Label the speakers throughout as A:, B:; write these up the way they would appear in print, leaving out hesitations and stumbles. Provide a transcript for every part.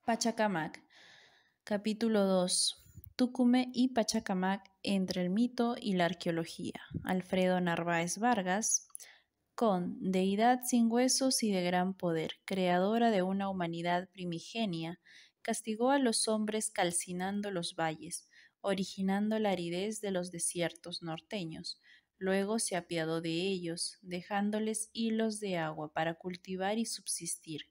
A: Pachacamac, capítulo 2. Tucumé y Pachacamac entre el mito y la arqueología. Alfredo Narváez Vargas, con deidad sin huesos y de gran poder, creadora de una humanidad primigenia, castigó a los hombres calcinando los valles, originando la aridez de los desiertos norteños. Luego se apiadó de ellos, dejándoles hilos de agua para cultivar y subsistir.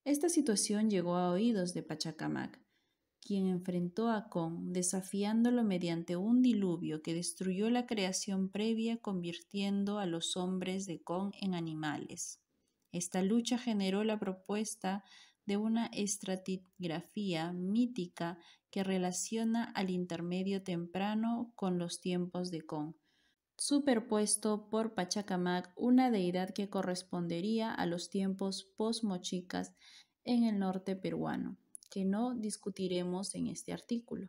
A: Esta situación llegó a oídos de Pachacamac, quien enfrentó a Con, desafiándolo mediante un diluvio que destruyó la creación previa, convirtiendo a los hombres de Con en animales. Esta lucha generó la propuesta de una estratigrafía mítica que relaciona al intermedio temprano con los tiempos de Con, superpuesto por Pachacamac, una deidad que correspondería a los tiempos post-mochicas en el norte peruano, que no discutiremos en este artículo.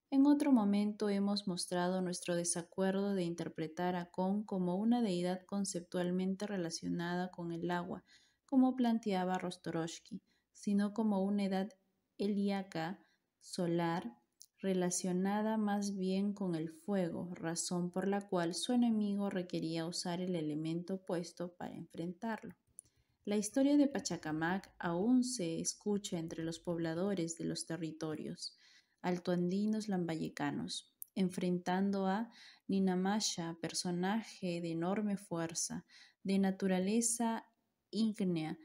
A: En otro momento hemos mostrado nuestro desacuerdo de interpretar a Con como una deidad conceptualmente relacionada con el agua, como planteaba Rostorowski, sino como una edad helíaca solar relacionada más bien con el fuego, razón por la cual su enemigo requería usar el elemento opuesto para enfrentarlo. La historia de Pachacamac aún se escucha entre los pobladores de los territorios altoandinos lambayecanos, enfrentando a Ninamasha, personaje de enorme fuerza, de naturaleza ígnea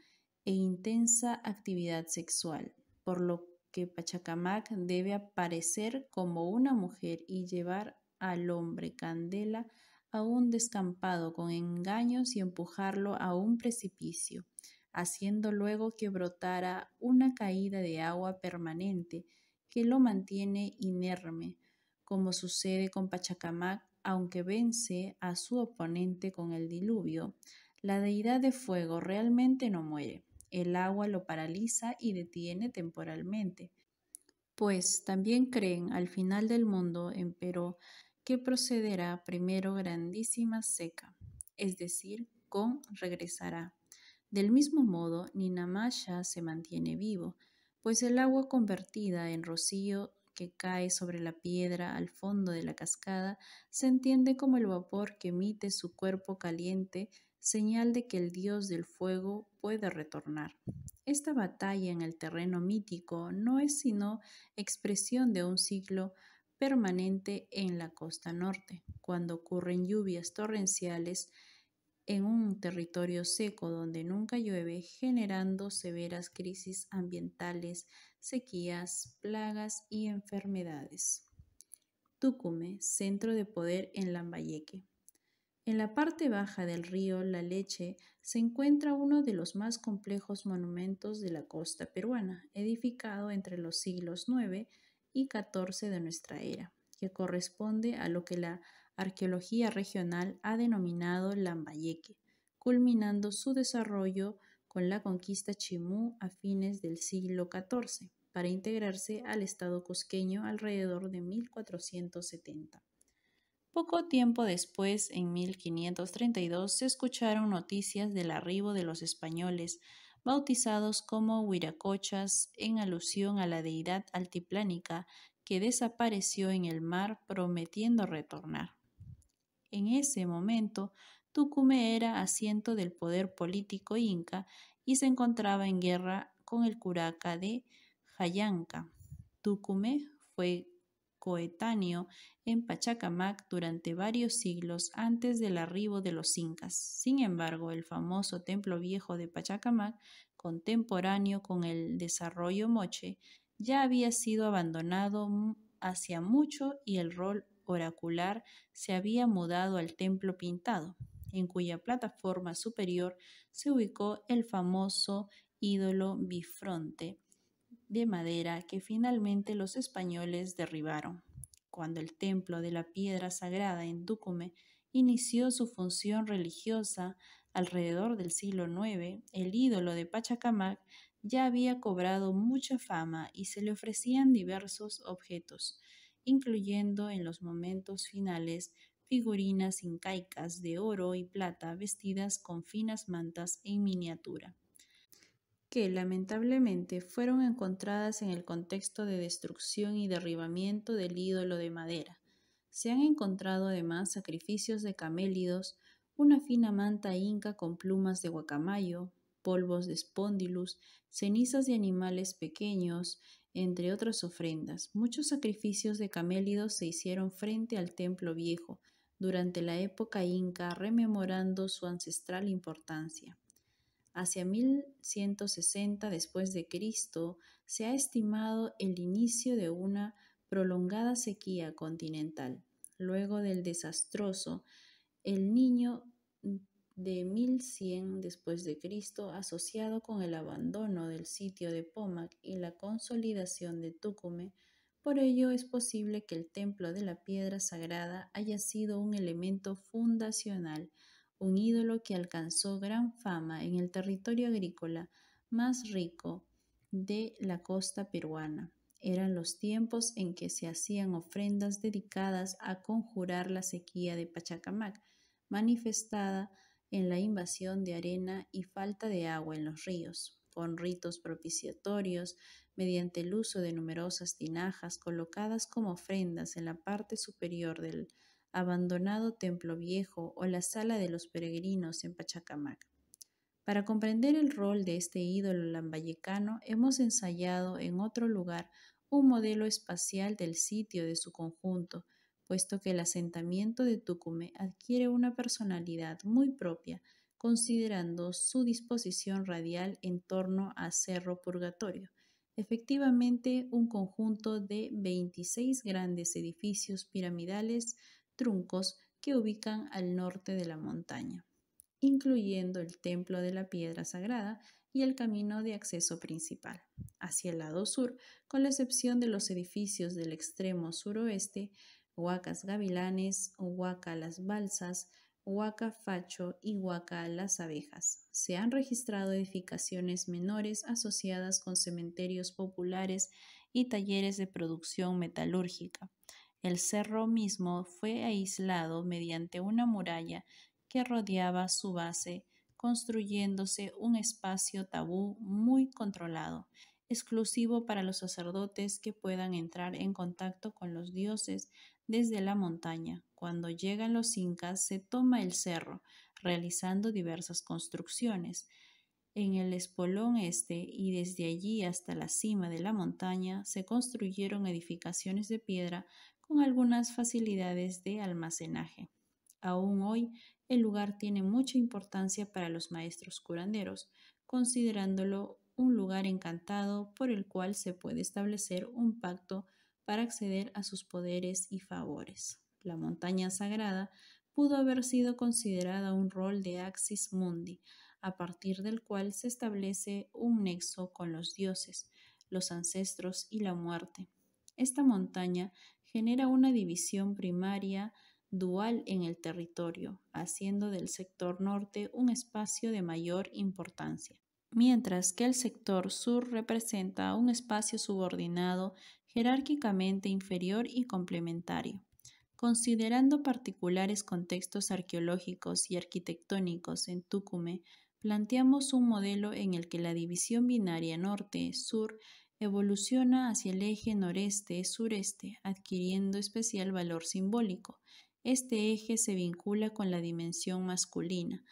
A: e intensa actividad sexual, por lo que Pachacamac debe aparecer como una mujer y llevar al hombre Candela a un descampado con engaños y empujarlo a un precipicio, haciendo luego que brotara una caída de agua permanente que lo mantiene inerme, como sucede con Pachacamac, aunque vence a su oponente con el diluvio. La deidad de fuego realmente no muere, el agua lo paraliza y detiene temporalmente, pues también creen al final del mundo, empero, que procederá primero grandísima seca, es decir, Con regresará. Del mismo modo, Ninamasha se mantiene vivo, pues el agua convertida en rocío que cae sobre la piedra al fondo de la cascada se entiende como el vapor que emite su cuerpo caliente, señal de que el dios del fuego puede retornar. Esta batalla en el terreno mítico no es sino expresión de un ciclo permanente en la costa norte, cuando ocurren lluvias torrenciales en un territorio seco donde nunca llueve, generando severas crisis ambientales, sequías, plagas y enfermedades. Tucumé, centro de poder en Lambayeque. En la parte baja del río La Leche se encuentra uno de los más complejos monumentos de la costa peruana, edificado entre los siglos IX y XIV de nuestra era, que corresponde a lo que la arqueología regional ha denominado Lambayeque, culminando su desarrollo con la conquista chimú a fines del siglo XIV, para integrarse al estado cusqueño alrededor de 1470. Poco tiempo después, en 1532, se escucharon noticias del arribo de los españoles, bautizados como huiracochas, en alusión a la deidad altiplánica que desapareció en el mar prometiendo retornar. En ese momento, Tucumé era asiento del poder político inca y se encontraba en guerra con el curaca de Jayanca. Tucumé fue coetáneo en Pachacamac durante varios siglos antes del arribo de los incas. Sin embargo, el famoso Templo Viejo de Pachacamac, contemporáneo con el desarrollo moche, ya había sido abandonado hacía mucho y el rol oracular se había mudado al Templo Pintado, en cuya plataforma superior se ubicó el famoso ídolo bifronte de madera que finalmente los españoles derribaron. Cuando el templo de la piedra sagrada en Tucumé inició su función religiosa alrededor del siglo IX, el ídolo de Pachacamac ya había cobrado mucha fama y se le ofrecían diversos objetos, incluyendo en los momentos finales figurinas incaicas de oro y plata vestidas con finas mantas en miniatura. que lamentablemente fueron encontradas en el contexto de destrucción y derribamiento del ídolo de madera. Se han encontrado además sacrificios de camélidos, una fina manta inca con plumas de guacamayo, polvos de espondilus, cenizas de animales pequeños, entre otras ofrendas. Muchos sacrificios de camélidos se hicieron frente al templo viejo durante la época inca, rememorando su ancestral importancia. Hacia 1160 después de Cristo se ha estimado el inicio de una prolongada sequía continental. Luego del desastroso El Niño de 1100 después de Cristo, asociado con el abandono del sitio de Pomac y la consolidación de Tucumán, por ello es posible que el templo de la piedra sagrada haya sido un elemento fundacional, un ídolo que alcanzó gran fama en el territorio agrícola más rico de la costa peruana. Eran los tiempos en que se hacían ofrendas dedicadas a conjurar la sequía de Pachacamac, manifestada en la invasión de arena y falta de agua en los ríos, con ritos propiciatorios, mediante el uso de numerosas tinajas colocadas como ofrendas en la parte superior del abandonado templo viejo o la sala de los peregrinos en Pachacamac. Para comprender el rol de este ídolo lambayecano, hemos ensayado en otro lugar un modelo espacial del sitio de su conjunto, puesto que el asentamiento de Tucumán adquiere una personalidad muy propia, considerando su disposición radial en torno a Cerro Purgatorio, efectivamente un conjunto de 26 grandes edificios piramidales truncos que ubican al norte de la montaña, incluyendo el templo de la piedra sagrada y el camino de acceso principal. Hacia el lado sur, con la excepción de los edificios del extremo suroeste, Huacas Gavilanes, Huaca Las Balsas, Huaca Facho y Huaca Las Abejas. Se han registrado edificaciones menores asociadas con cementerios populares y talleres de producción metalúrgica. El cerro mismo fue aislado mediante una muralla que rodeaba su base, construyéndose un espacio tabú muy controlado, exclusivo para los sacerdotes que puedan entrar en contacto con los dioses desde la montaña. Cuando llegan los incas, se toma el cerro, realizando diversas construcciones en el espolón este, y desde allí hasta la cima de la montaña se construyeron edificaciones de piedra con algunas facilidades de almacenaje. Aún hoy, el lugar tiene mucha importancia para los maestros curanderos, considerándolo un lugar encantado por el cual se puede establecer un pacto para acceder a sus poderes y favores. La montaña sagrada pudo haber sido considerada un rol de Axis Mundi, a partir del cual se establece un nexo con los dioses, los ancestros y la muerte. Esta montaña genera una división primaria dual en el territorio, haciendo del sector norte un espacio de mayor importancia, mientras que el sector sur representa un espacio subordinado, jerárquicamente inferior y complementario. Considerando particulares contextos arqueológicos y arquitectónicos en Tucumán, planteamos un modelo en el que la división binaria norte-sur evoluciona hacia el eje noreste-sureste, adquiriendo especial valor simbólico. Este eje se vincula con la dimensión masculina,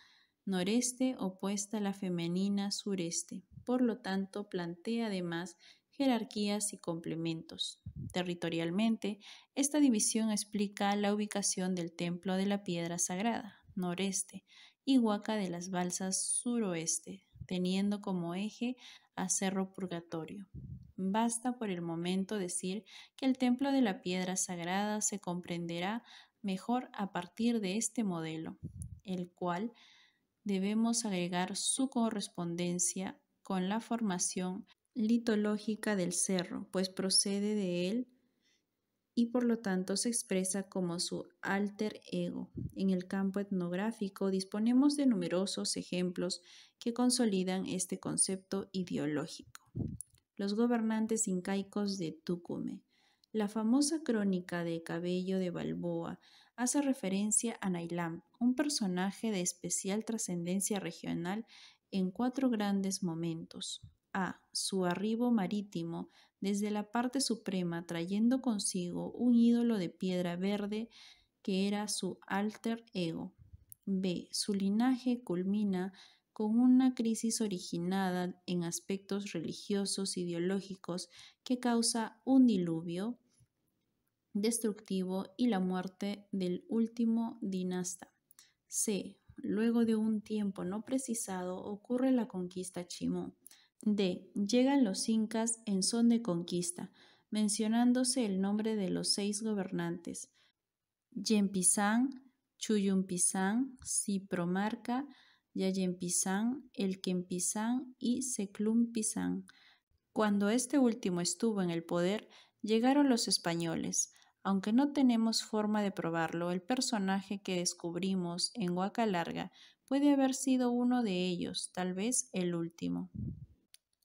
A: noreste opuesta a la femenina sureste. Por lo tanto, plantea además jerarquías y complementos. Territorialmente, esta división explica la ubicación del Templo de la Piedra Sagrada, noreste, y Huaca de las Balsas, suroeste, teniendo como eje a Cerro Purgatorio. Basta por el momento decir que el Templo de la Piedra Sagrada se comprenderá mejor a partir de este modelo, el cual debemos agregar su correspondencia con la formación litológica del cerro, pues procede de él y por lo tanto se expresa como su alter ego. En el campo etnográfico disponemos de numerosos ejemplos que consolidan este concepto ideológico. Los gobernantes incaicos de Tucumán. La famosa crónica de Cabello de Balboa hace referencia a Nailam, un personaje de especial trascendencia regional en 4 grandes momentos. A. Su arribo marítimo desde la parte suprema trayendo consigo un ídolo de piedra verde que era su alter ego. B. Su linaje culmina con una crisis originada en aspectos religiosos ideológicos que causa un diluvio destructivo y la muerte del último dinasta. C. Luego de un tiempo no precisado ocurre la conquista Chimú. D. Llegan los incas en son de conquista, mencionándose el nombre de los 6 gobernantes: Yempizán, Chuyumpizán, Cipromarca, Yayempizán, Elquempizán y Seclumpizán. Cuando este último estuvo en el poder, llegaron los españoles. Aunque no tenemos forma de probarlo, el personaje que descubrimos en Huaca Larga puede haber sido uno de ellos, tal vez el último.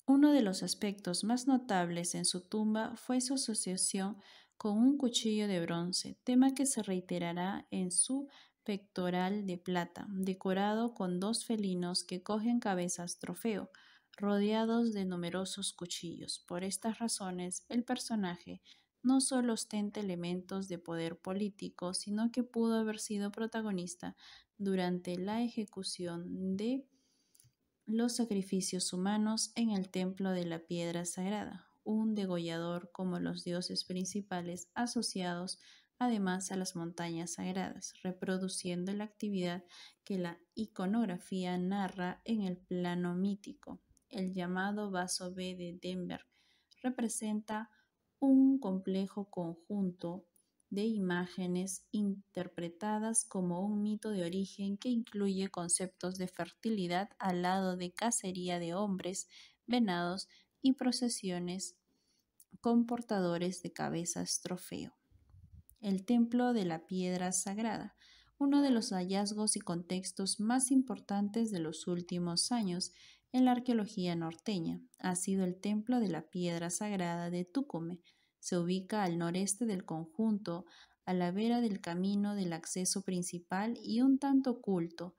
A: Uno de los aspectos más notables en su tumba fue su asociación con un cuchillo de bronce, tema que se reiterará en su pectoral de plata, decorado con 2 felinos que cogen cabezas trofeo, rodeados de numerosos cuchillos. Por estas razones, el personaje no solo ostenta elementos de poder político, sino que pudo haber sido protagonista durante la ejecución de los sacrificios humanos en el templo de la piedra sagrada, un degollador como los dioses principales asociados además a las montañas sagradas, reproduciendo la actividad que la iconografía narra en el plano mítico. El llamado vaso B de Denver representa un complejo conjunto de imágenes interpretadas como un mito de origen que incluye conceptos de fertilidad al lado de cacería de hombres, venados y procesiones con portadores de cabezas trofeo. El templo de la piedra sagrada, uno de los hallazgos y contextos más importantes de los últimos años en la arqueología norteña, ha sido el templo de la piedra sagrada de Tucumán. Se ubica al noreste del conjunto, a la vera del camino del acceso principal y un tanto oculto,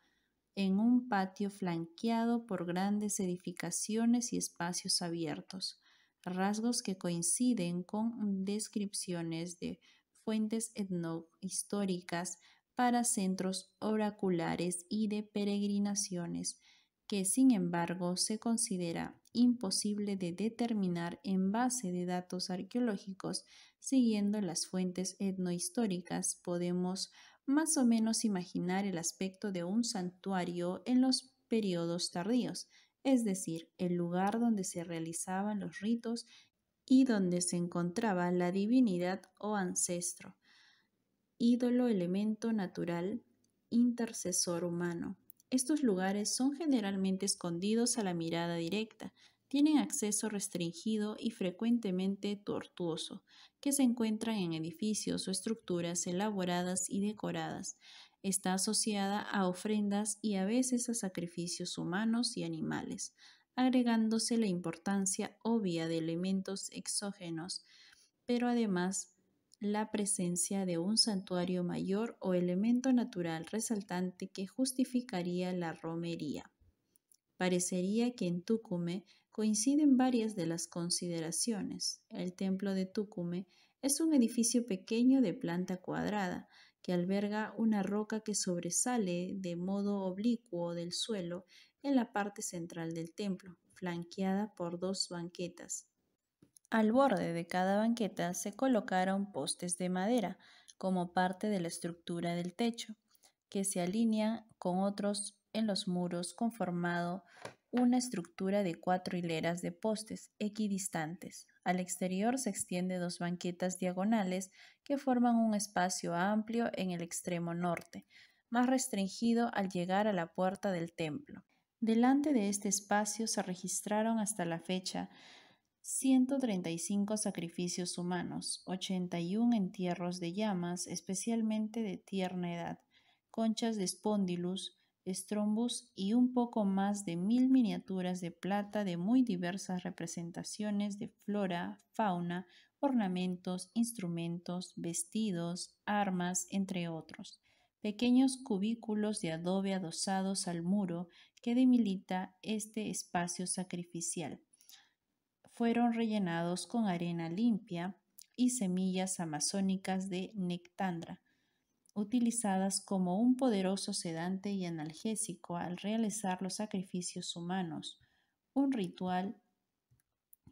A: en un patio flanqueado por grandes edificaciones y espacios abiertos, rasgos que coinciden con descripciones de fuentes etnohistóricas para centros oraculares y de peregrinaciones, que sin embargo se considera imposible de determinar en base de datos arqueológicos. Siguiendo las fuentes etnohistóricas, podemos más o menos imaginar el aspecto de un santuario en los periodos tardíos, es decir, el lugar donde se realizaban los ritos y donde se encontraba la divinidad o ancestro, ídolo, elemento natural, intercesor humano. Estos lugares son generalmente escondidos a la mirada directa, tienen acceso restringido y frecuentemente tortuoso, que se encuentran en edificios o estructuras elaboradas y decoradas. Está asociada a ofrendas y a veces a sacrificios humanos y animales, agregándose la importancia obvia de elementos exógenos, pero además la presencia de un santuario mayor o elemento natural resaltante que justificaría la romería. Parecería que en Tucumán coinciden varias de las consideraciones. El templo de Tucumán es un edificio pequeño de planta cuadrada que alberga una roca que sobresale de modo oblicuo del suelo en la parte central del templo, flanqueada por 2 banquetas. Al borde de cada banqueta se colocaron postes de madera como parte de la estructura del techo, que se alinean con otros en los muros, conformando una estructura de 4 hileras de postes equidistantes. Al exterior se extienden 2 banquetas diagonales que forman un espacio amplio en el extremo norte, más restringido al llegar a la puerta del templo. Delante de este espacio se registraron hasta la fecha 135 sacrificios humanos, 81 entierros de llamas, especialmente de tierna edad, conchas de Spondylus, Strombus y un poco más de 1000 miniaturas de plata de muy diversas representaciones de flora, fauna, ornamentos, instrumentos, vestidos, armas, entre otros. Pequeños cubículos de adobe adosados al muro que delimita este espacio sacrificial. Fueron rellenados con arena limpia y semillas amazónicas de nectandra, utilizadas como un poderoso sedante y analgésico al realizar los sacrificios humanos, un ritual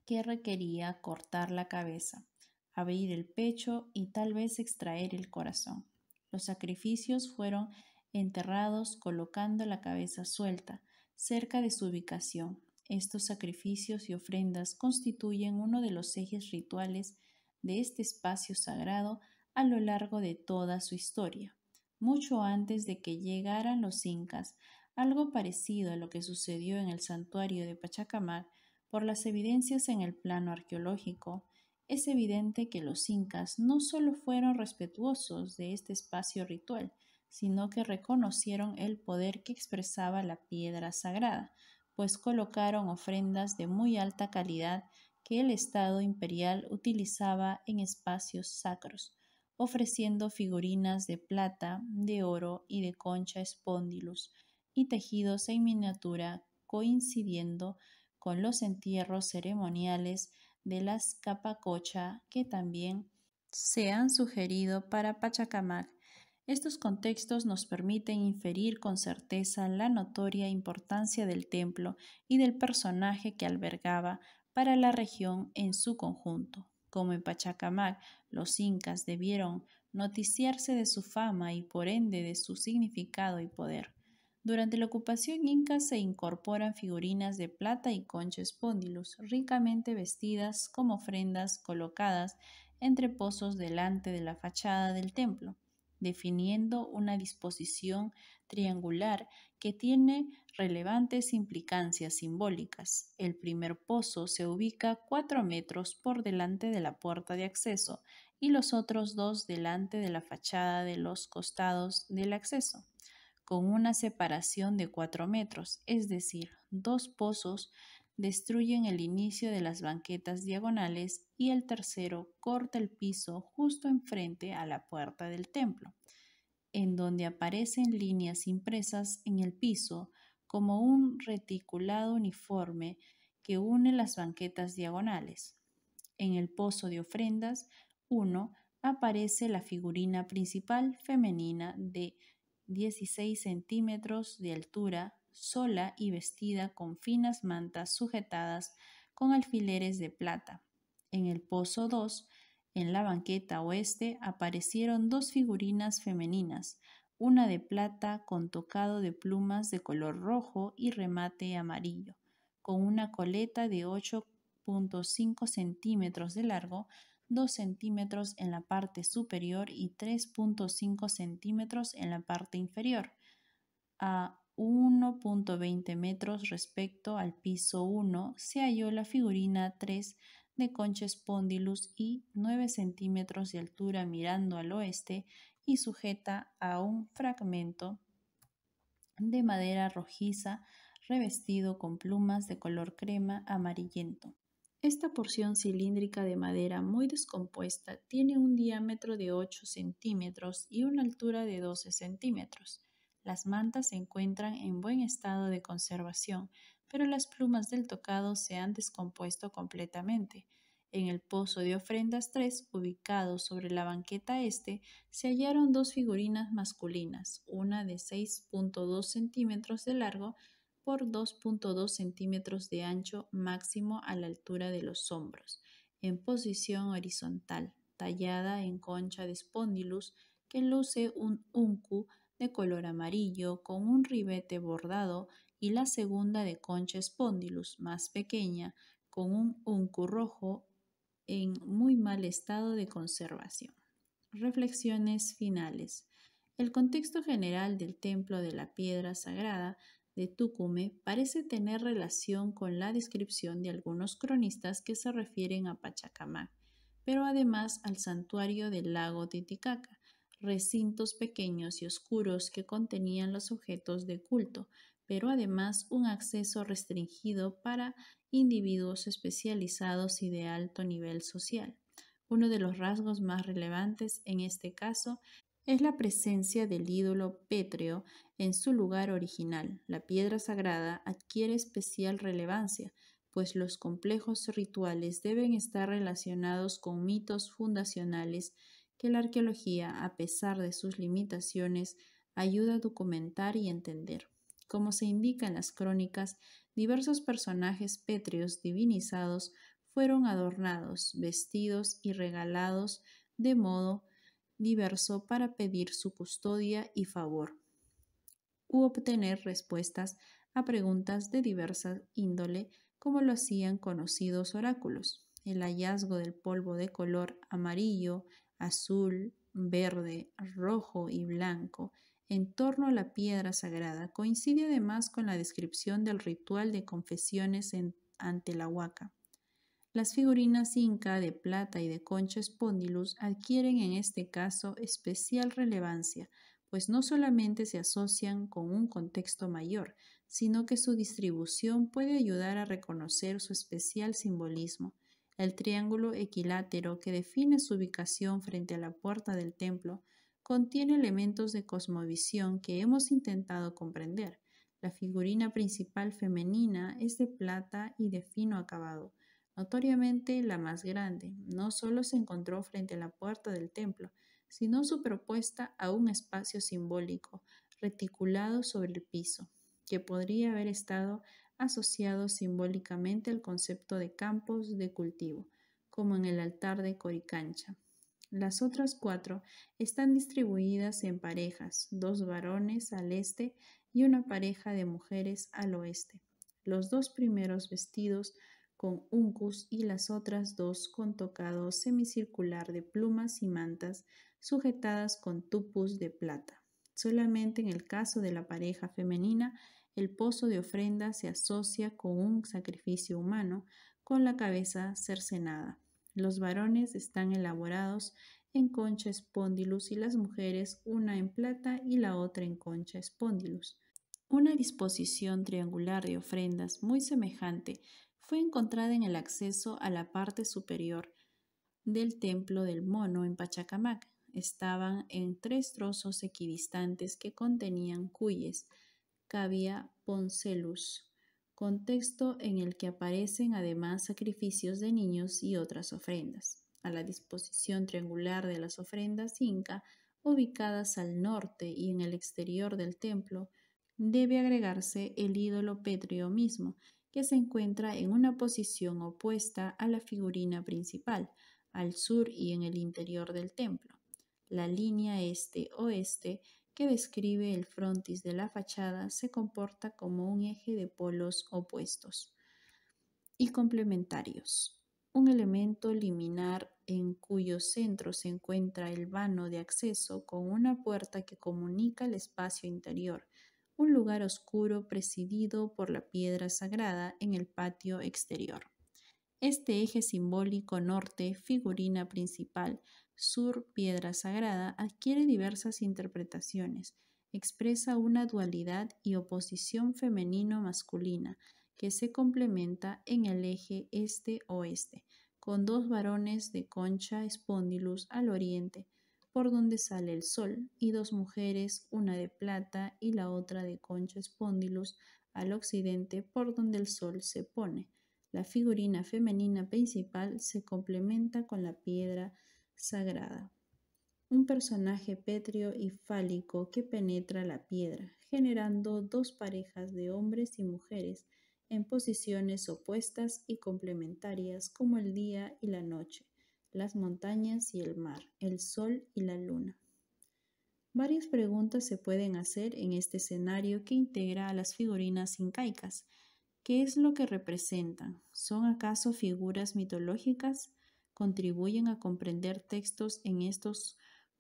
A: que requería cortar la cabeza, abrir el pecho y tal vez extraer el corazón. Los sacrificios fueron enterrados colocando la cabeza suelta, cerca de su ubicación. Estos sacrificios y ofrendas constituyen uno de los ejes rituales de este espacio sagrado a lo largo de toda su historia. Mucho antes de que llegaran los incas, algo parecido a lo que sucedió en el santuario de Pachacamac, por las evidencias en el plano arqueológico, es evidente que los incas no solo fueron respetuosos de este espacio ritual, sino que reconocieron el poder que expresaba la piedra sagrada, pues colocaron ofrendas de muy alta calidad que el Estado imperial utilizaba en espacios sacros, ofreciendo figurinas de plata, de oro y de concha espondylus y tejidos en miniatura coincidiendo con los entierros ceremoniales de las Capacocha que también se han sugerido para Pachacamac. Estos contextos nos permiten inferir con certeza la notoria importancia del templo y del personaje que albergaba para la región en su conjunto. Como en Pachacamac, los incas debieron noticiarse de su fama y por ende de su significado y poder. Durante la ocupación inca se incorporan figurinas de plata y concha espondylus, ricamente vestidas como ofrendas colocadas entre pozos delante de la fachada del templo, definiendo una disposición triangular que tiene relevantes implicancias simbólicas. El primer pozo se ubica 4 metros por delante de la puerta de acceso y los otros 2 delante de la fachada de los costados del acceso, con una separación de 4 metros, es decir, 2 pozos destruyen el inicio de las banquetas diagonales y el tercero corta el piso justo enfrente a la puerta del templo, en donde aparecen líneas impresas en el piso como un reticulado uniforme que une las banquetas diagonales. En el pozo de ofrendas 1 aparece la figurina principal femenina de 16 centímetros de altura, sola y vestida con finas mantas sujetadas con alfileres de plata. En el pozo 2, en la banqueta oeste, aparecieron 2 figurinas femeninas, una de plata con tocado de plumas de color rojo y remate amarillo, con una coleta de 8,5 centímetros de largo, 2 centímetros en la parte superior y 3,5 centímetros en la parte inferior, a 1,20 metros respecto al piso 1 se halló la figurina 3 de concha espondylus y 9 centímetros de altura mirando al oeste y sujeta a un fragmento de madera rojiza revestido con plumas de color crema amarillento. Esta porción cilíndrica de madera muy descompuesta tiene un diámetro de 8 centímetros y una altura de 12 centímetros. Las mantas se encuentran en buen estado de conservación, pero las plumas del tocado se han descompuesto completamente. En el pozo de ofrendas 3, ubicado sobre la banqueta este, se hallaron 2 figurinas masculinas, una de 6,2 centímetros de largo por 2,2 centímetros de ancho máximo a la altura de los hombros, en posición horizontal, tallada en concha de espondylus que luce un uncu de color amarillo con un ribete bordado y la segunda de concha espondylus más pequeña con un uncu rojo en muy mal estado de conservación. Reflexiones finales. El contexto general del templo de la piedra sagrada de Tucumé parece tener relación con la descripción de algunos cronistas que se refieren a Pachacamac, pero además al santuario del lago Titicaca, recintos pequeños y oscuros que contenían los objetos de culto, pero además un acceso restringido para individuos especializados y de alto nivel social. Uno de los rasgos más relevantes en este caso es la presencia del ídolo pétreo en su lugar original. La piedra sagrada adquiere especial relevancia, pues los complejos rituales deben estar relacionados con mitos fundacionales que la arqueología, a pesar de sus limitaciones, ayuda a documentar y entender. Como se indica en las crónicas, diversos personajes pétreos divinizados fueron adornados, vestidos y regalados de modo diverso para pedir su custodia y favor, u obtener respuestas a preguntas de diversa índole, como lo hacían conocidos oráculos. El hallazgo del polvo de color amarillo, azul, verde, rojo y blanco en torno a la piedra sagrada coincide además con la descripción del ritual de confesiones ante la huaca. Las figurinas inca de plata y de concha spondylus adquieren en este caso especial relevancia, pues no solamente se asocian con un contexto mayor, sino que su distribución puede ayudar a reconocer su especial simbolismo. El triángulo equilátero que define su ubicación frente a la puerta del templo contiene elementos de cosmovisión que hemos intentado comprender. La figurina principal femenina es de plata y de fino acabado. Notoriamente la más grande, no solo se encontró frente a la puerta del templo, sino superpuesta a un espacio simbólico reticulado sobre el piso, que podría haber estado asociado simbólicamente al concepto de campos de cultivo, como en el altar de Coricancha. Las otras 4 están distribuidas en parejas, 2 varones al este y una pareja de mujeres al oeste. Los 2 primeros vestidos con uncus y las otras 2 con tocado semicircular de plumas y mantas sujetadas con tupus de plata. Solamente en el caso de la pareja femenina, el pozo de ofrenda se asocia con un sacrificio humano con la cabeza cercenada. Los varones están elaborados en concha spondylus y las mujeres una en plata y la otra en concha spondylus. Una disposición triangular de ofrendas muy semejante fue encontrada en el acceso a la parte superior del templo del mono en Pachacamac. Estaban en 3 trozos equidistantes que contenían cuyes, cavia poncelus, contexto en el que aparecen además sacrificios de niños y otras ofrendas. A la disposición triangular de las ofrendas inca, ubicadas al norte y en el exterior del templo, debe agregarse el ídolo pétreo mismo, que se encuentra en una posición opuesta a la figurina principal, al sur y en el interior del templo. La línea este-oeste que describe el frontis de la fachada se comporta como un eje de polos opuestos y complementarios. Un elemento liminar en cuyo centro se encuentra el vano de acceso con una puerta que comunica el espacio interior, un lugar oscuro presidido por la piedra sagrada en el patio exterior. Este eje simbólico norte, figurina principal, sur, piedra sagrada, adquiere diversas interpretaciones. Expresa una dualidad y oposición femenino-masculina que se complementa en el eje este-oeste, con 2 varones de concha spondylus al oriente, por donde sale el sol, y 2 mujeres, una de plata y la otra de concha spondylus al occidente, por donde el sol se pone. La figurina femenina principal se complementa con la piedra sagrada, un personaje pétreo y fálico que penetra la piedra, generando 2 parejas de hombres y mujeres en posiciones opuestas y complementarias como el día y la noche, las montañas y el mar, el sol y la luna. Varias preguntas se pueden hacer en este escenario que integra a las figurinas incaicas. ¿Qué es lo que representan? ¿Son acaso figuras mitológicas? ¿Contribuyen a comprender textos en estos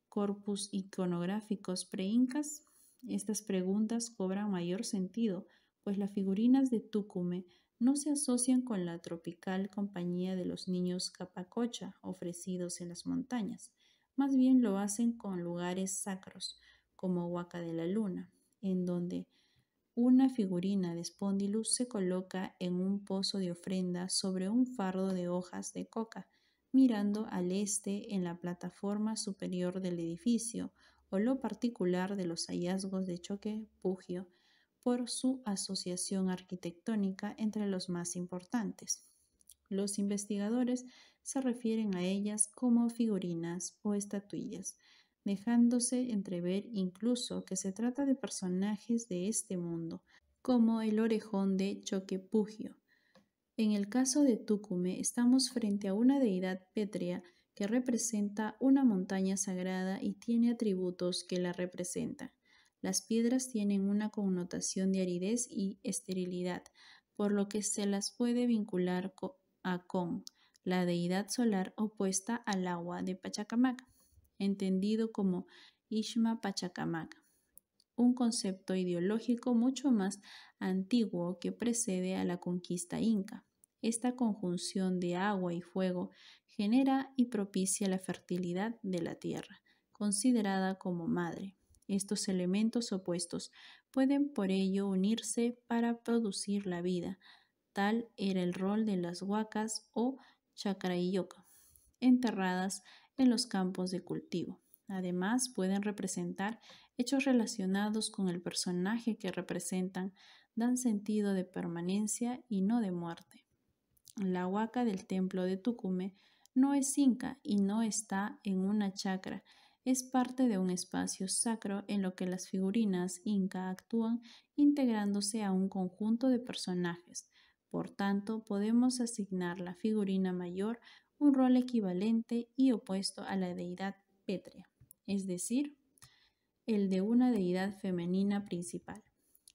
A: corpus iconográficos pre-incas? Estas preguntas cobran mayor sentido, pues las figurinas de Tucumé no se asocian con la tropical compañía de los niños Capacocha ofrecidos en las montañas, más bien lo hacen con lugares sacros, como Huaca de la Luna, en donde una figurina de Spondylus se coloca en un pozo de ofrenda sobre un fardo de hojas de coca, mirando al este en la plataforma superior del edificio, o lo particular de los hallazgos de Choque Pugio por su asociación arquitectónica entre los más importantes. Los investigadores se refieren a ellas como figurinas o estatuillas, dejándose entrever incluso que se trata de personajes de este mundo, como el orejón de Choquepugio. En el caso de Tucume, estamos frente a una deidad pétrea que representa una montaña sagrada y tiene atributos que la representan. Las piedras tienen una connotación de aridez y esterilidad, por lo que se las puede vincular a Con, la deidad solar opuesta al agua de Pachacamac, entendido como Ishma Pachacamac, un concepto ideológico mucho más antiguo que precede a la conquista inca. Esta conjunción de agua y fuego genera y propicia la fertilidad de la tierra, considerada como madre. Estos elementos opuestos pueden por ello unirse para producir la vida. Tal era el rol de las huacas o chacarayyoca, enterradas en los campos de cultivo. Además, pueden representar hechos relacionados con el personaje que representan, dan sentido de permanencia y no de muerte. La huaca del templo de Tucume no es inca y no está en una chacra, es parte de un espacio sacro en lo que las figurinas inca actúan integrándose a un conjunto de personajes. Por tanto, podemos asignar la figurina mayor un rol equivalente y opuesto a la deidad pétrea, es decir, el de una deidad femenina principal,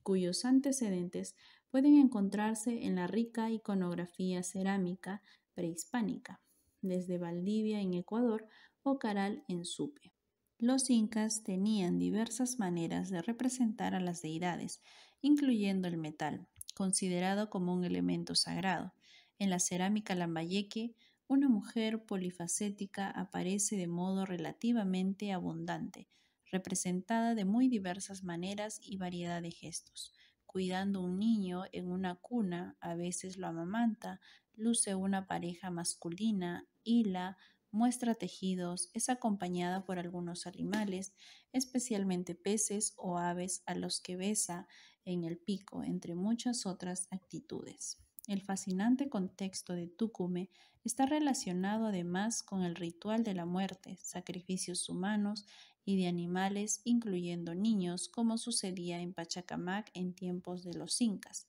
A: cuyos antecedentes pueden encontrarse en la rica iconografía cerámica prehispánica, desde Valdivia en Ecuador o Caral en Supe. Los incas tenían diversas maneras de representar a las deidades, incluyendo el metal, considerado como un elemento sagrado. En la cerámica lambayeque, una mujer polifacética aparece de modo relativamente abundante, representada de muy diversas maneras y variedad de gestos. Cuidando un niño en una cuna, a veces lo amamanta, luce una pareja masculina, hila, muestra tejidos, es acompañada por algunos animales, especialmente peces o aves a los que besa en el pico, entre muchas otras actitudes. El fascinante contexto de Tucume está relacionado además con el ritual de la muerte, sacrificios humanos y de animales, incluyendo niños, como sucedía en Pachacamac en tiempos de los incas,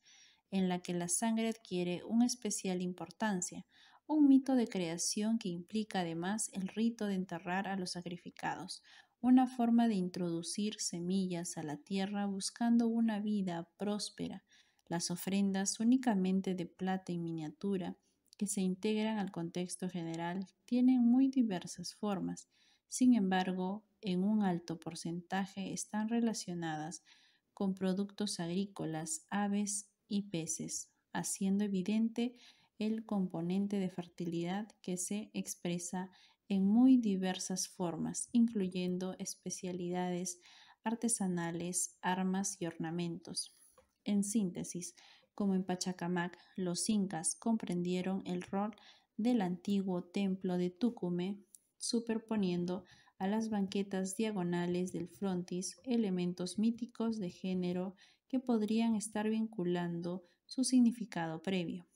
A: en la que la sangre adquiere una especial importancia, un mito de creación que implica además el rito de enterrar a los sacrificados, una forma de introducir semillas a la tierra buscando una vida próspera. Las ofrendas, únicamente de plata y miniatura, que se integran al contexto general, tienen muy diversas formas. Sin embargo, en un alto porcentaje están relacionadas con productos agrícolas, aves y peces, haciendo evidente el componente de fertilidad que se expresa en muy diversas formas, incluyendo especialidades artesanales, armas y ornamentos. En síntesis, como en Pachacamac, los incas comprendieron el rol del antiguo templo de Tucume, superponiendo a las banquetas diagonales del frontis elementos míticos de género que podrían estar vinculando su significado previo.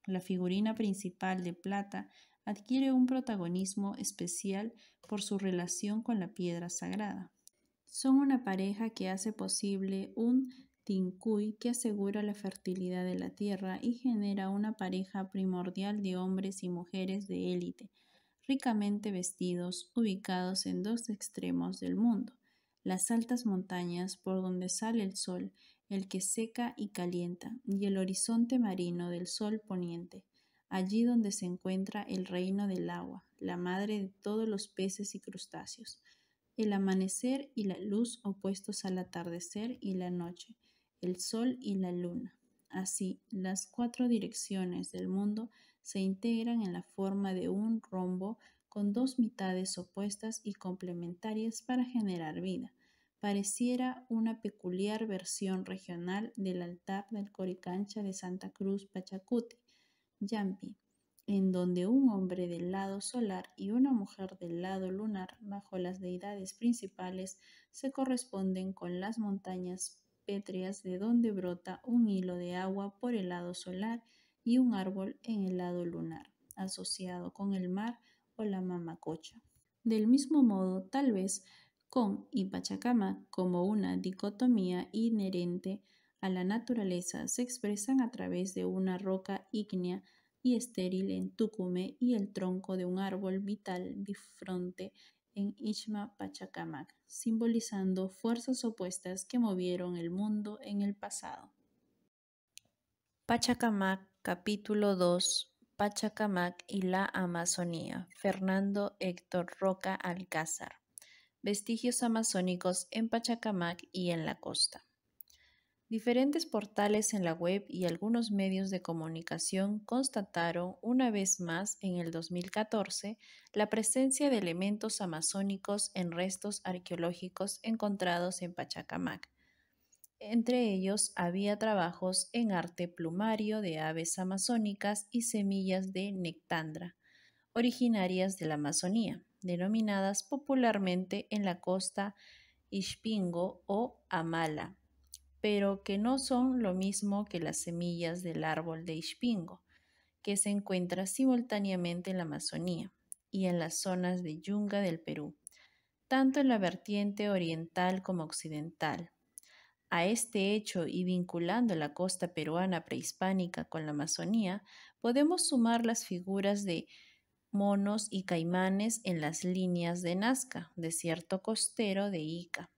A: La figurina principal de plata adquiere un protagonismo especial por su relación con la piedra sagrada. Son una pareja que hace posible un tincuy que asegura la fertilidad de la tierra y genera una pareja primordial de hombres y mujeres de élite, ricamente vestidos, ubicados en dos extremos del mundo, las altas montañas por donde sale el sol, el que seca y calienta, y el horizonte marino del sol poniente, allí donde se encuentra el reino del agua, la madre de todos los peces y crustáceos, el amanecer y la luz opuestos al atardecer y la noche, el sol y la luna. Así, las cuatro direcciones del mundo se integran en la forma de un rombo con dos mitades opuestas y complementarias para generar vida. Pareciera una peculiar versión regional del altar del Coricancha de Santa Cruz Pachacuti, Yampi, en donde un hombre del lado solar y una mujer del lado lunar, bajo las deidades principales, se corresponden con las montañas pétreas de donde brota un hilo de agua por el lado solar y un árbol en el lado lunar, asociado con el mar o la mamacocha. Del mismo modo, tal vez con y Pachacamac, como una dicotomía inherente a la naturaleza, se expresan a través de una roca ígnea y estéril en Tucumé y el tronco de un árbol vital bifronte en Ixma Pachacamac, simbolizando fuerzas opuestas que movieron el mundo en el pasado. Pachacamac, capítulo 2. Pachacamac y la Amazonía. Fernando Héctor Roca Alcázar. Vestigios amazónicos en Pachacamac y en la costa. Diferentes portales en la web y algunos medios de comunicación constataron una vez más en el 2014 la presencia de elementos amazónicos en restos arqueológicos encontrados en Pachacamac. Entre ellos había trabajos en arte plumario de aves amazónicas y semillas de nectandra, originarias de la Amazonía, denominadas popularmente en la costa Ixpingo o Amala, pero que no son lo mismo que las semillas del árbol de Ixpingo, que se encuentra simultáneamente en la Amazonía y en las zonas de Yunga del Perú, tanto en la vertiente oriental como occidental. A este hecho y vinculando la costa peruana prehispánica con la Amazonía, podemos sumar las figuras de monos y caimanes en las líneas de Nazca, desierto costero de Ica.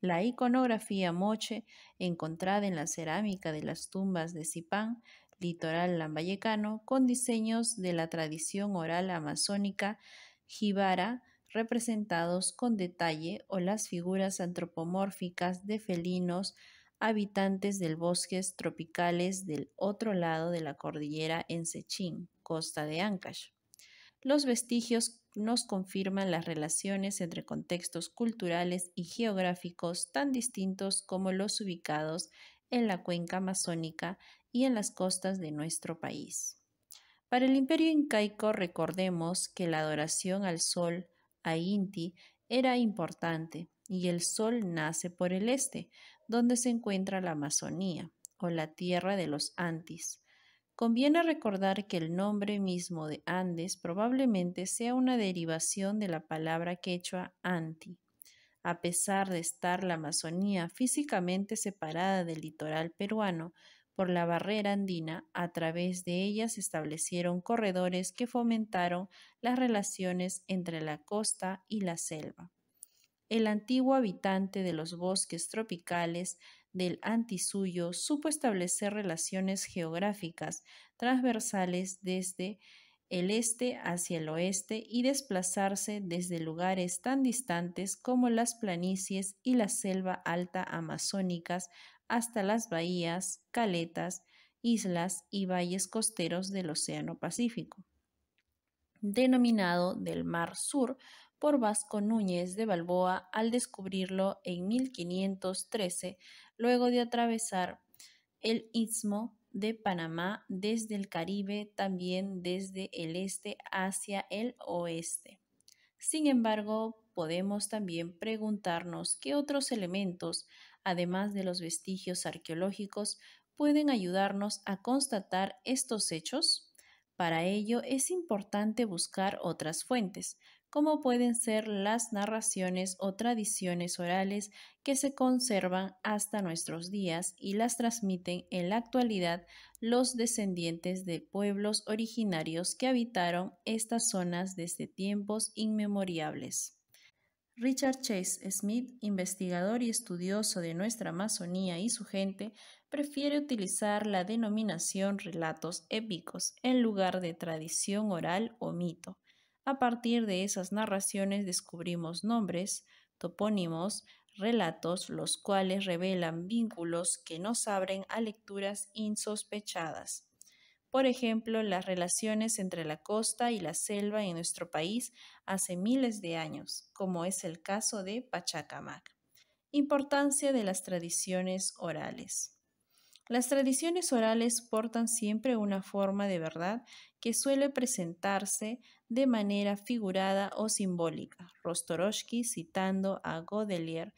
A: La iconografía moche encontrada en la cerámica de las tumbas de Zipán, litoral lambayecano, con diseños de la tradición oral amazónica jíbara representados con detalle, o las figuras antropomórficas de felinos habitantes de bosques tropicales del otro lado de la cordillera en Sechín, costa de Ancash. Los vestigios nos confirman las relaciones entre contextos culturales y geográficos tan distintos como los ubicados en la cuenca amazónica y en las costas de nuestro país. Para el imperio incaico, recordemos que la adoración al sol, a Inti, era importante, y el sol nace por el este, donde se encuentra la Amazonía, o la tierra de los Antis. Conviene recordar que el nombre mismo de Andes probablemente sea una derivación de la palabra quechua Anti. A pesar de estar la Amazonía físicamente separada del litoral peruano por la barrera andina, a través de ella se establecieron corredores que fomentaron las relaciones entre la costa y la selva. El antiguo habitante de los bosques tropicales del Antisuyo supo establecer relaciones geográficas transversales desde el este hacia el oeste y desplazarse desde lugares tan distantes como las planicies y la selva alta amazónicas hasta las bahías, caletas, islas y valles costeros del Océano Pacífico, denominado del Mar Sur por Vasco Núñez de Balboa al descubrirlo en 1513, luego de atravesar el Istmo de Panamá desde el Caribe, también desde el este hacia el oeste. Sin embargo, podemos también preguntarnos qué otros elementos, además de los vestigios arqueológicos, pueden ayudarnos a constatar estos hechos. Para ello es importante buscar otras fuentes, como pueden ser las narraciones o tradiciones orales que se conservan hasta nuestros días y las transmiten en la actualidad los descendientes de pueblos originarios que habitaron estas zonas desde tiempos inmemoriales. Richard Chase Smith, investigador y estudioso de nuestra Amazonía y su gente, prefiere utilizar la denominación relatos épicos en lugar de tradición oral o mito. A partir de esas narraciones descubrimos nombres, topónimos, relatos, los cuales revelan vínculos que nos abren a lecturas insospechadas. Por ejemplo, las relaciones entre la costa y la selva en nuestro país hace miles de años, como es el caso de Pachacamac. Importancia de las tradiciones orales. Las tradiciones orales portan siempre una forma de verdad que suele presentarse de manera figurada o simbólica. Rostorowski, citando a Godelier,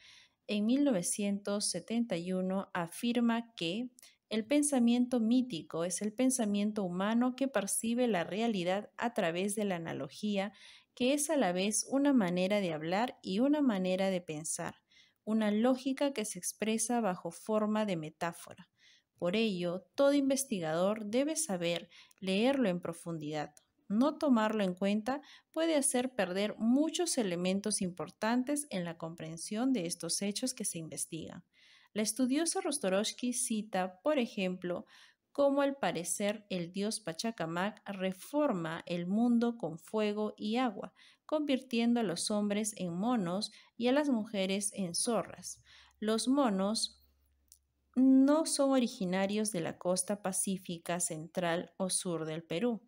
A: en 1971 afirma que el pensamiento mítico es el pensamiento humano que percibe la realidad a través de la analogía, que es a la vez una manera de hablar y una manera de pensar, una lógica que se expresa bajo forma de metáfora. Por ello, todo investigador debe saber leerlo en profundidad. No tomarlo en cuenta puede hacer perder muchos elementos importantes en la comprensión de estos hechos que se investigan. La estudiosa Rostorowski cita, por ejemplo, cómo al parecer el dios Pachacamac reforma el mundo con fuego y agua, convirtiendo a los hombres en monos y a las mujeres en zorras. Los monos no son originarios de la costa pacífica central o sur del Perú.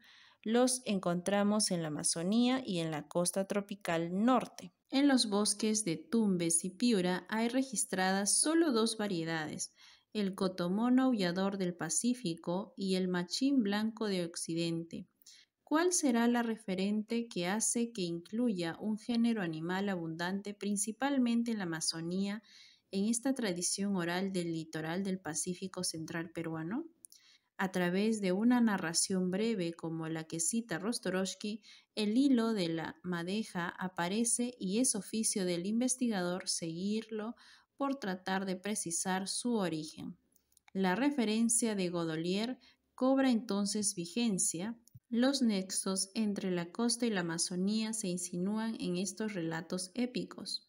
A: Los encontramos en la Amazonía y en la costa tropical norte. En los bosques de Tumbes y Piura hay registradas solo dos variedades, el cotomono aullador del Pacífico y el machín blanco de Occidente. ¿Cuál será la referente que hace que incluya un género animal abundante principalmente en la Amazonía en esta tradición oral del litoral del Pacífico central peruano? A través de una narración breve como la que cita Rostorowski, el hilo de la madeja aparece y es oficio del investigador seguirlo por tratar de precisar su origen. La referencia de Godelier cobra entonces vigencia. Los nexos entre la costa y la Amazonía se insinúan en estos relatos épicos.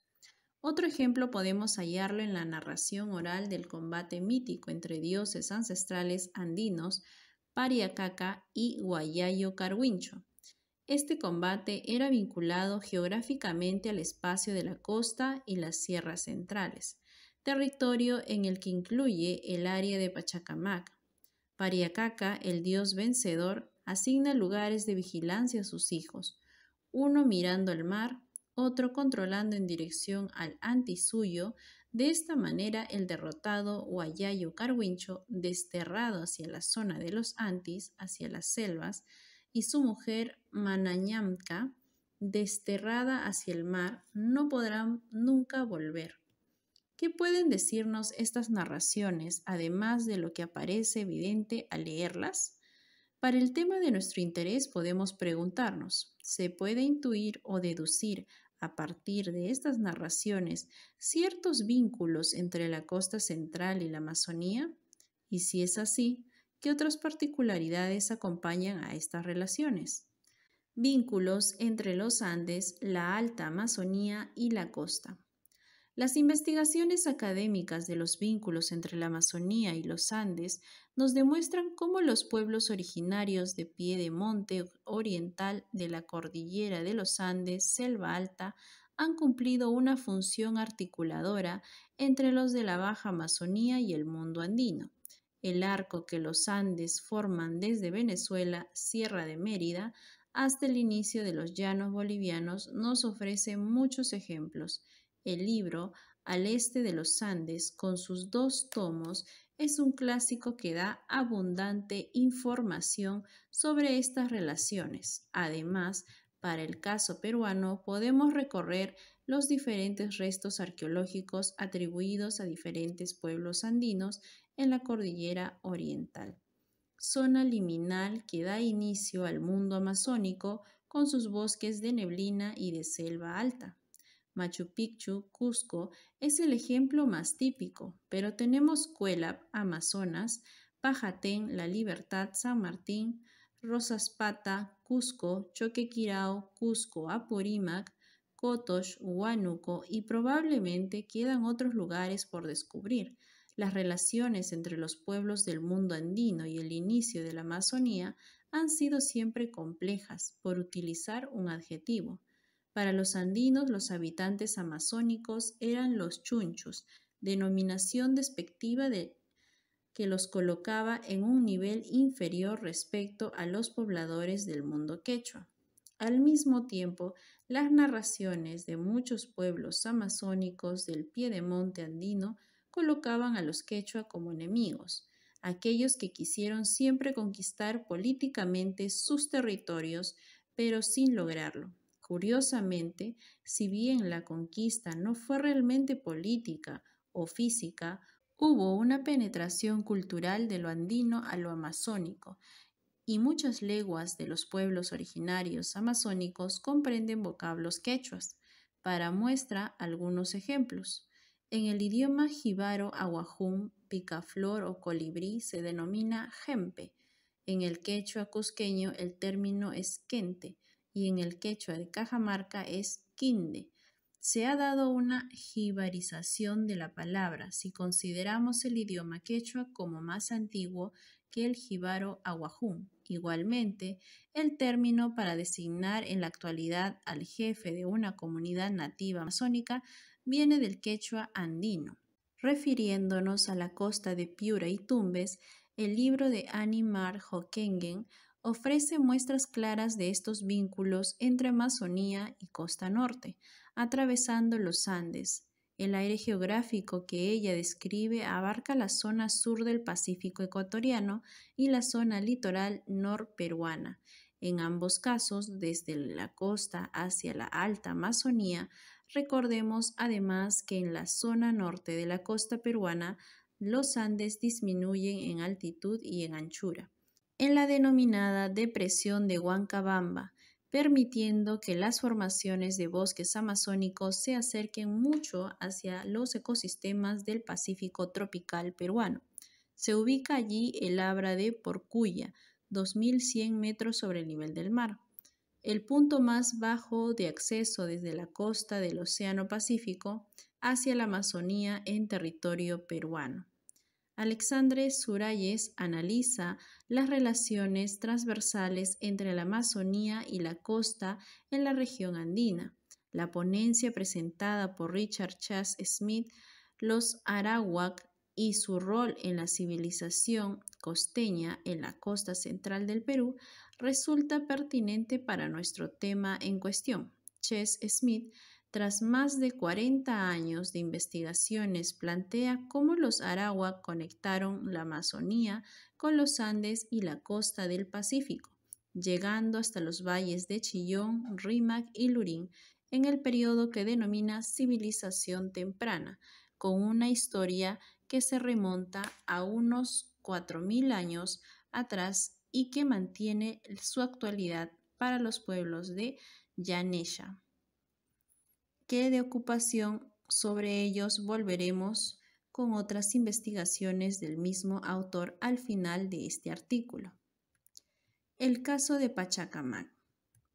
A: Otro ejemplo podemos hallarlo en la narración oral del combate mítico entre dioses ancestrales andinos, Pariacaca y Huayayo Carhuincho. Este combate era vinculado geográficamente al espacio de la costa y las sierras centrales, territorio en el que incluye el área de Pachacamac. Pariacaca, el dios vencedor, asigna lugares de vigilancia a sus hijos, uno mirando al mar, otro controlando en dirección al antisuyo. De esta manera, el derrotado Huayayo Carhuincho, desterrado hacia la zona de los Antis, hacia las selvas, y su mujer Manañamca, desterrada hacia el mar, no podrán nunca volver. ¿Qué pueden decirnos estas narraciones, además de lo que aparece evidente al leerlas? Para el tema de nuestro interés podemos preguntarnos, ¿se puede intuir o deducir a partir de estas narraciones ciertos vínculos entre la costa central y la Amazonía? Y si es así, ¿qué otras particularidades acompañan a estas relaciones? Vínculos entre los Andes, la Alta Amazonía y la costa. Las investigaciones académicas de los vínculos entre la Amazonía y los Andes nos demuestran cómo los pueblos originarios de Piedemonte Oriental de la cordillera de los Andes, Selva Alta, han cumplido una función articuladora entre los de la Baja Amazonía y el mundo andino. El arco que los Andes forman desde Venezuela, Sierra de Mérida, hasta el inicio de los llanos bolivianos nos ofrece muchos ejemplos. El libro Al este de los Andes, con sus 2 tomos, es un clásico que da abundante información sobre estas relaciones. Además, para el caso peruano, podemos recorrer los diferentes restos arqueológicos atribuidos a diferentes pueblos andinos en la cordillera oriental. Zona liminal que da inicio al mundo amazónico con sus bosques de neblina y de selva alta. Machu Picchu, Cusco, es el ejemplo más típico, pero tenemos Cuelap, Amazonas, Pajatén, La Libertad, San Martín, Rosaspata, Cusco, Choquequirao, Cusco, Apurímac, Cotox, Huánuco y probablemente quedan otros lugares por descubrir. Las relaciones entre los pueblos del mundo andino y el inicio de la Amazonía han sido siempre complejas, por utilizar un adjetivo. Para los andinos, los habitantes amazónicos eran los chunchus, denominación despectiva que los colocaba en un nivel inferior respecto a los pobladores del mundo quechua. Al mismo tiempo, las narraciones de muchos pueblos amazónicos del piedemonte andino colocaban a los quechua como enemigos. aquellos que quisieron siempre conquistar políticamente sus territorios, pero sin lograrlo. Curiosamente, si bien la conquista no fue realmente política o física, hubo una penetración cultural de lo andino a lo amazónico, y muchas leguas de los pueblos originarios amazónicos comprenden vocablos quechuas. Para muestra algunos ejemplos. En el idioma jíbaro aguajún, picaflor o colibrí se denomina jempe. En el quechua cusqueño el término es quente y en el quechua de Cajamarca es quinde. Se ha dado una jibarización de la palabra si consideramos el idioma quechua como más antiguo que el jíbaro aguajún. Igualmente, el término para designar en la actualidad al jefe de una comunidad nativa amazónica viene del quechua andino. Refiriéndonos a la costa de Piura y Tumbes, el libro de Annie Mar Hokengen ofrece muestras claras de estos vínculos entre Amazonía y costa norte, atravesando los Andes. El aire geográfico que ella describe abarca la zona sur del Pacífico ecuatoriano y la zona litoral norperuana. En ambos casos, desde la costa hacia la alta Amazonía, recordemos además que en la zona norte de la costa peruana, los Andes disminuyen en altitud y en anchura. En la denominada Depresión de Huancabamba, permitiendo que las formaciones de bosques amazónicos se acerquen mucho hacia los ecosistemas del Pacífico tropical peruano. Se ubica allí el Abra de Porcuya, 2100 metros sobre el nivel del mar, el punto más bajo de acceso desde la costa del Océano Pacífico hacia la Amazonía en territorio peruano. Alexandre Surayes analiza las relaciones transversales entre la Amazonía y la costa en la región andina. La ponencia presentada por Richard Chas Smith, los Arawak y su rol en la civilización costeña en la costa central del Perú, resulta pertinente para nuestro tema en cuestión. Chas Smith, tras más de 40 años de investigaciones, plantea cómo los Arawak conectaron la Amazonía con los Andes y la costa del Pacífico, llegando hasta los valles de Chillón, Rímac y Lurín en el periodo que denomina civilización temprana, con una historia que se remonta a unos 4000 años atrás y que mantiene su actualidad para los pueblos de Yanesha, que de ocupación sobre ellos volveremos con otras investigaciones del mismo autor al final de este artículo. El caso de Pachacamac.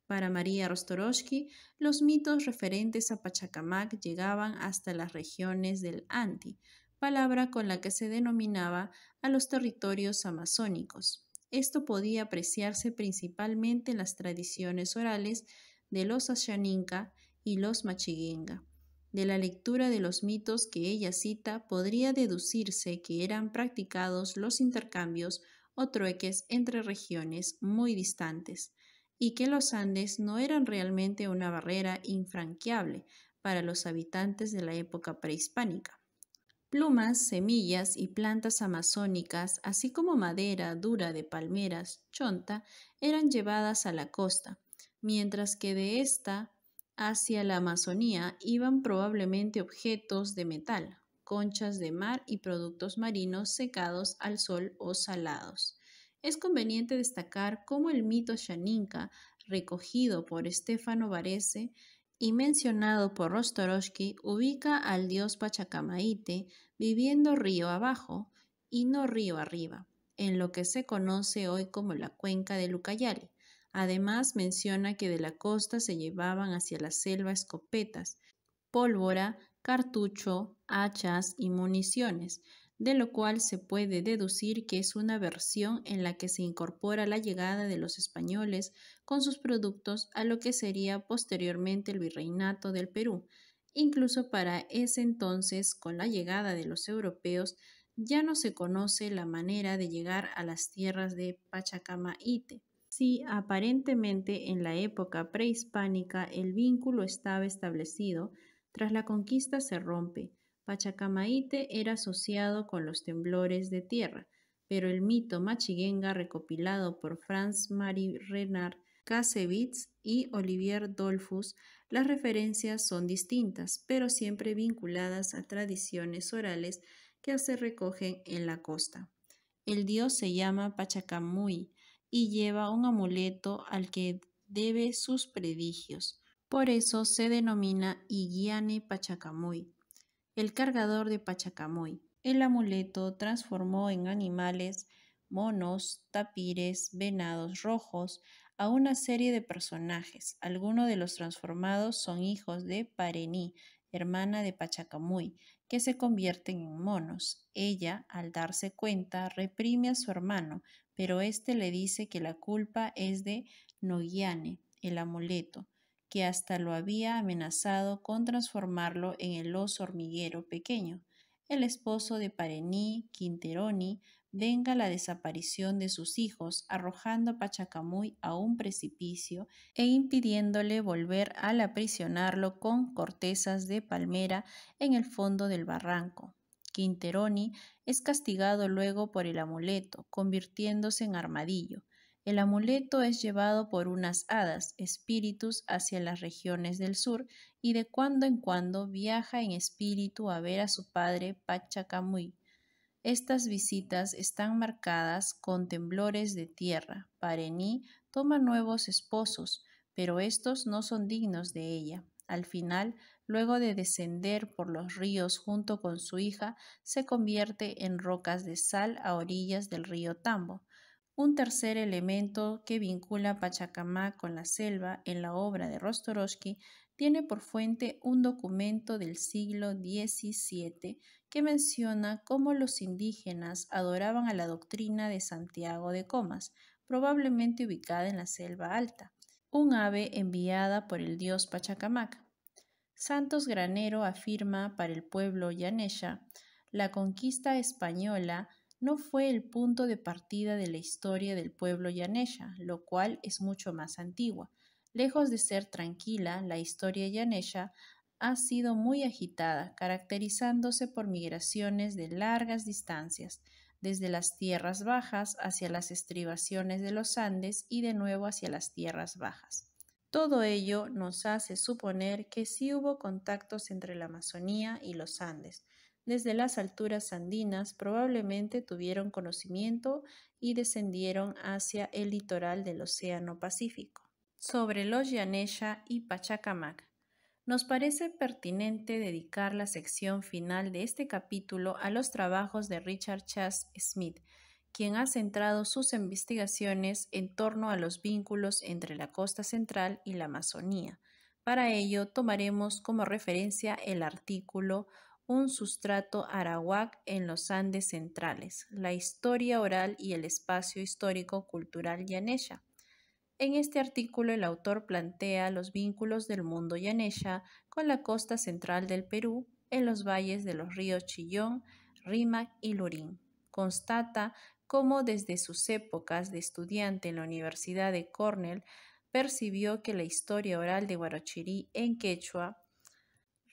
A: Para María Rostorowski, los mitos referentes a Pachacamac llegaban hasta las regiones del Anti, palabra con la que se denominaba a los territorios amazónicos. Esto podía apreciarse principalmente en las tradiciones orales de los Ashaninka y los Machiguenga. De la lectura de los mitos que ella cita, podría deducirse que eran practicados los intercambios o trueques entre regiones muy distantes, y que los Andes no eran realmente una barrera infranqueable para los habitantes de la época prehispánica. Plumas, semillas y plantas amazónicas, así como madera dura de palmeras, chonta, eran llevadas a la costa, mientras que de esta hacia la Amazonía iban probablemente objetos de metal, conchas de mar y productos marinos secados al sol o salados. Es conveniente destacar cómo el mito Xaninka, recogido por Stefano Varese y mencionado por Rostorowski, ubica al dios Pachacamaite viviendo río abajo y no río arriba, en lo que se conoce hoy como la cuenca del Ucayali. Además, menciona que de la costa se llevaban hacia la selva escopetas, pólvora, cartucho, hachas y municiones, de lo cual se puede deducir que es una versión en la que se incorpora la llegada de los españoles con sus productos a lo que sería posteriormente el virreinato del Perú. Incluso para ese entonces, con la llegada de los europeos, ya no se conoce la manera de llegar a las tierras de Pachacamaite. Si aparentemente en la época prehispánica el vínculo estaba establecido, tras la conquista se rompe. Pachacamaite era asociado con los temblores de tierra, pero el mito Machiguenga recopilado por Franz-Marie Renard Casevitz y Olivier Dolphus, las referencias son distintas, pero siempre vinculadas a tradiciones orales que se recogen en la costa. El dios se llama Pachacamuy y lleva un amuleto al que debe sus prodigios. Por eso se denomina Iguiane Pachacamuy, el cargador de Pachacamoy. El amuleto transformó en animales, monos, tapires, venados rojos, a una serie de personajes. Algunos de los transformados son hijos de Parení, hermana de Pachacamoy, que se convierten en monos. Ella, al darse cuenta, reprime a su hermano, pero éste le dice que la culpa es de Noguiane, el amuleto, que hasta lo había amenazado con transformarlo en el oso hormiguero pequeño. El esposo de Parení, Quinteroni, venga la desaparición de sus hijos, arrojando a Pachacamuy a un precipicio e impidiéndole volver al aprisionarlo con cortezas de palmera en el fondo del barranco. Quinteroni es castigado luego por el amuleto, convirtiéndose en armadillo. El amuleto es llevado por unas hadas, espíritus, hacia las regiones del sur y de cuando en cuando viaja en espíritu a ver a su padre Pachacamuy. Estas visitas están marcadas con temblores de tierra. Parení toma nuevos esposos, pero estos no son dignos de ella. Al final, luego de descender por los ríos junto con su hija, se convierte en rocas de sal a orillas del río Tambo. Un tercer elemento que vincula Pachacamac con la selva en la obra de Rostorovsky tiene por fuente un documento del siglo XVII que menciona cómo los indígenas adoraban a la doctrina de Santiago de Comas, probablemente ubicada en la selva alta, un ave enviada por el dios Pachacamac. Santos Granero afirma para el pueblo Yanesha, la conquista española no fue el punto de partida de la historia del pueblo Yanesha, lo cual es mucho más antigua. Lejos de ser tranquila, la historia Yanesha ha sido muy agitada, caracterizándose por migraciones de largas distancias, desde las tierras bajas hacia las estribaciones de los Andes y de nuevo hacia las tierras bajas. Todo ello nos hace suponer que sí hubo contactos entre la Amazonía y los Andes. Desde las alturas andinas probablemente tuvieron conocimiento y descendieron hacia el litoral del Océano Pacífico. Sobre los Yanesha y Pachacamac. Nos parece pertinente dedicar la sección final de este capítulo a los trabajos de Richard Chas Smith, quien ha centrado sus investigaciones en torno a los vínculos entre la costa central y la Amazonía. Para ello, tomaremos como referencia el artículo Un sustrato arawak en los Andes centrales, la historia oral y el espacio histórico-cultural yanesha. En este artículo, el autor plantea los vínculos del mundo yanesha con la costa central del Perú en los valles de los ríos Chillón, Rímac y Lurín. Constata cómo desde sus épocas de estudiante en la Universidad de Cornell percibió que la historia oral de Huarochirí en quechua,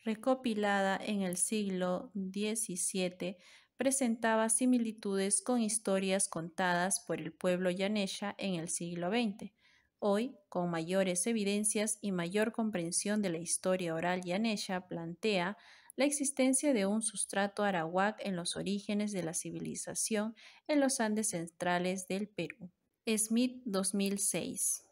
A: recopilada en el siglo XVII, presentaba similitudes con historias contadas por el pueblo yanesha en el siglo XX. Hoy, con mayores evidencias y mayor comprensión de la historia oral yanesha, plantea la existencia de un sustrato arawak en los orígenes de la civilización en los Andes centrales del Perú. Smith 2006.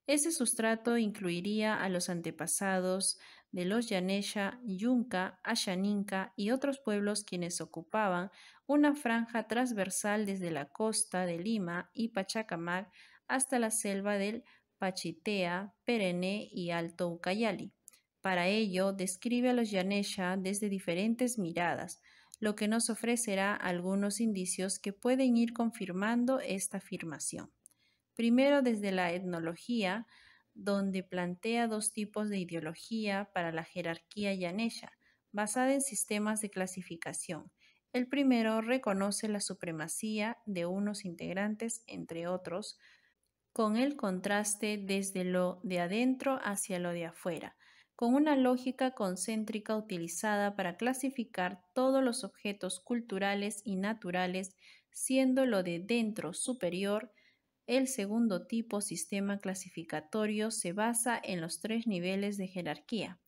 A: Ese sustrato incluiría a los antepasados de los Yanesha, Yunca, Ashaninka y otros pueblos quienes ocupaban una franja transversal desde la costa de Lima y Pachacamac hasta la selva del Pachitea, Perené y Alto Ucayali. Para ello, describe a los Yanesha desde diferentes miradas, lo que nos ofrecerá algunos indicios que pueden ir confirmando esta afirmación. Primero, desde la etnología, donde plantea dos tipos de ideología para la jerarquía yanesha, basada en sistemas de clasificación. El primero reconoce la supremacía de unos integrantes, entre otros, con el contraste desde lo de adentro hacia lo de afuera, con una lógica concéntrica utilizada para clasificar todos los objetos culturales y naturales siendo lo de dentro superior. El segundo tipo sistema clasificatorio se basa en los 3 niveles de jerarquía,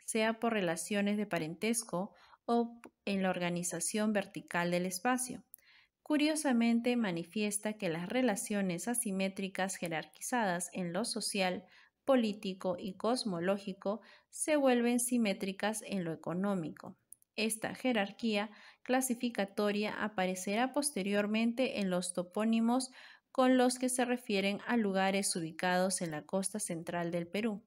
A: sea por relaciones de parentesco o en la organización vertical del espacio. Curiosamente, manifiesta que las relaciones asimétricas jerarquizadas en lo social, político y cosmológico se vuelven simétricas en lo económico. Esta jerarquía clasificatoria aparecerá posteriormente en los topónimos con los que se refieren a lugares ubicados en la costa central del Perú.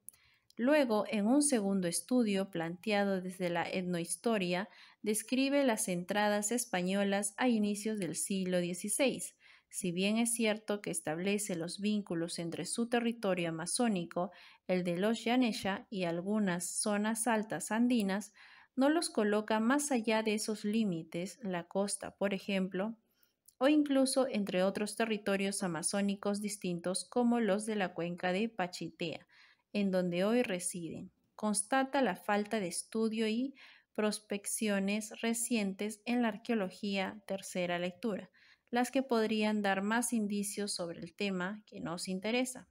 A: Luego, en un segundo estudio planteado desde la etnohistoria, describe las entradas españolas a inicios del siglo XVI. Si bien es cierto que establece los vínculos entre su territorio amazónico, el de los Yanesha y algunas zonas altas andinas, no los coloca más allá de esos límites, la costa, por ejemplo, o incluso entre otros territorios amazónicos distintos como los de la cuenca de Pachitea, en donde hoy residen. Constata la falta de estudio y prospecciones recientes en la arqueología, tercera lectura, las que podrían dar más indicios sobre el tema que nos interesa.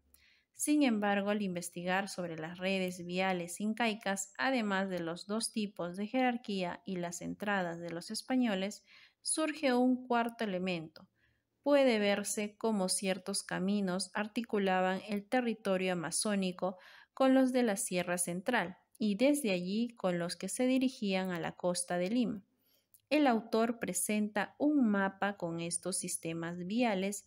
A: Sin embargo, al investigar sobre las redes viales incaicas, además de los 2 tipos de jerarquía y las entradas de los españoles, surge un cuarto elemento. Puede verse cómo ciertos caminos articulaban el territorio amazónico con los de la Sierra Central y desde allí con los que se dirigían a la costa de Lima. El autor presenta un mapa con estos sistemas viales,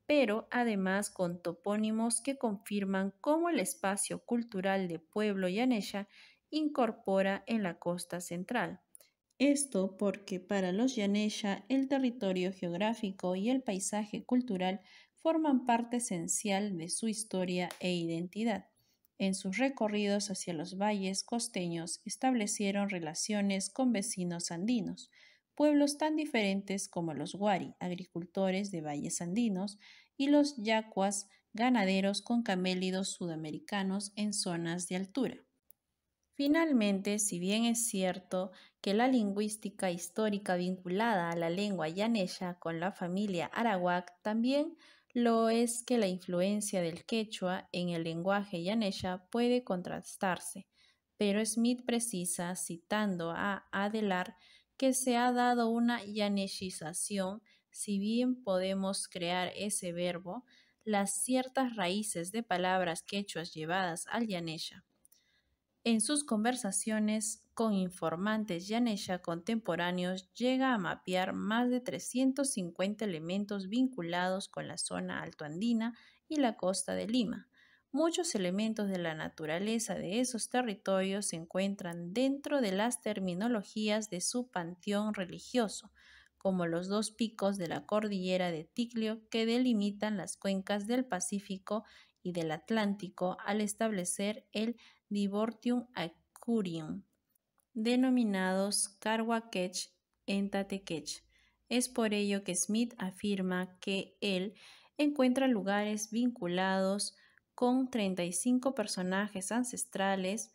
A: pero además con topónimos que confirman cómo el espacio cultural de Pueblo Yanesha incorpora en la costa central. Esto porque para los Yanesha el territorio geográfico y el paisaje cultural forman parte esencial de su historia e identidad. En sus recorridos hacia los valles costeños establecieron relaciones con vecinos andinos, pueblos tan diferentes como los Wari, agricultores de valles andinos, y los Yacuas, ganaderos con camélidos sudamericanos en zonas de altura. Finalmente, si bien es cierto que la lingüística histórica vinculada a la lengua yanesha con la familia arawak, también lo es que la influencia del quechua en el lenguaje yanesha puede contrastarse, pero Smith precisa, citando a Adelar, que se ha dado una yaneshización, si bien podemos crear ese verbo, las ciertas raíces de palabras quechuas llevadas al yanesha. En sus conversaciones con informantes yanesha contemporáneos llega a mapear más de 350 elementos vinculados con la zona altoandina y la costa de Lima. Muchos elementos de la naturaleza de esos territorios se encuentran dentro de las terminologías de su panteón religioso, como los 2 picos de la cordillera de Ticlio que delimitan las cuencas del Pacífico y del Atlántico al establecer el Divortium Acurium, denominados Carhuaquech en Tatequech. Es por ello que Smith afirma que él encuentra lugares vinculados con 35 personajes ancestrales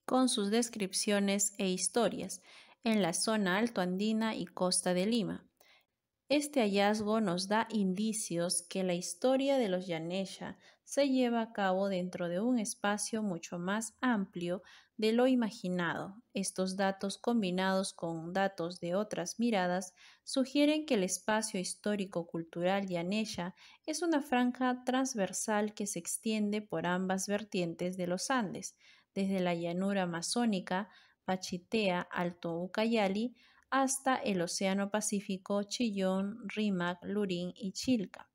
A: con sus descripciones e historias en la zona altoandina y costa de Lima. Este hallazgo nos da indicios que la historia de los Yanesha se lleva a cabo dentro de un espacio mucho más amplio de lo imaginado. Estos datos combinados con datos de otras miradas sugieren que el espacio histórico-cultural Yanesha es una franja transversal que se extiende por ambas vertientes de los Andes, desde la llanura amazónica, Pachitea, Alto Ucayali, hasta el Océano Pacífico, Chillón, Rímac, Lurín y Chilca.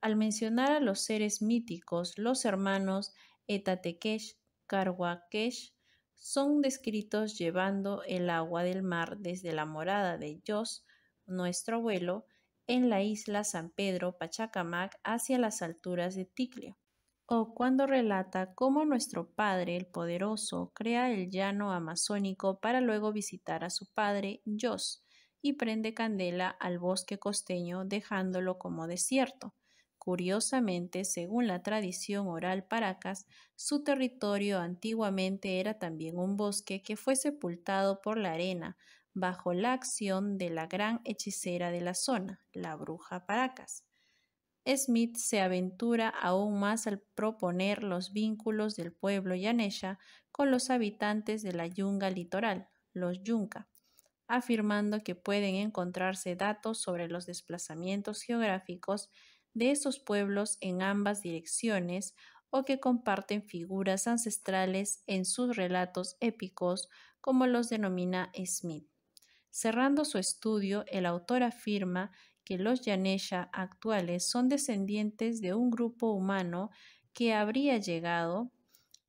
A: Al mencionar a los seres míticos, los hermanos Etatequesh, Carhuaquesh son descritos llevando el agua del mar desde la morada de Yos, nuestro abuelo, en la isla San Pedro, Pachacamac, hacia las alturas de Ticlio. O cuando relata cómo nuestro Padre, el Poderoso, crea el llano amazónico para luego visitar a su padre, Yos, y prende candela al bosque costeño dejándolo como desierto. Curiosamente, según la tradición oral Paracas, su territorio antiguamente era también un bosque que fue sepultado por la arena, bajo la acción de la gran hechicera de la zona, la bruja Paracas. Smith se aventura aún más al proponer los vínculos del pueblo yanesha con los habitantes de la yunga litoral, los yunca, afirmando que pueden encontrarse datos sobre los desplazamientos geográficos de esos pueblos en ambas direcciones o que comparten figuras ancestrales en sus relatos épicos, como los denomina Smith. Cerrando su estudio, el autor afirma que los Yanesha actuales son descendientes de un grupo humano que habría llegado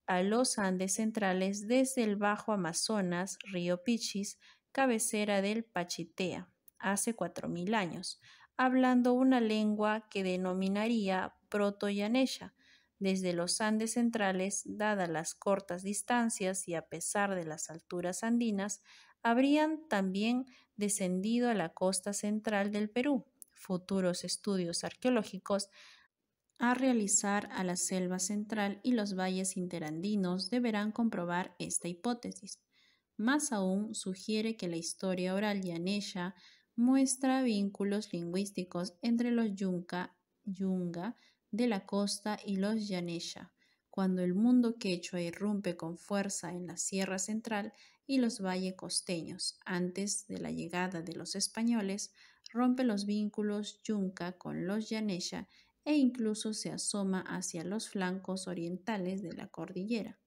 A: a los Andes centrales desde el Bajo Amazonas, río Pichis, cabecera del Pachitea, hace 4.000 años, hablando una lengua que denominaría proto-yanesha. Desde los Andes centrales, dadas las cortas distancias y a pesar de las alturas andinas, habrían también descendido a la costa central del Perú. Futuros estudios arqueológicos a realizar a la selva central y los valles interandinos deberán comprobar esta hipótesis. Más aún, sugiere que la historia oral yanesha muestra vínculos lingüísticos entre los yunga de la costa y los yanesha, cuando el mundo quechua irrumpe con fuerza en la Sierra Central y los valles costeños. Antes de la llegada de los españoles, rompe los vínculos yunca con los yanesha e incluso se asoma hacia los flancos orientales de la cordillera.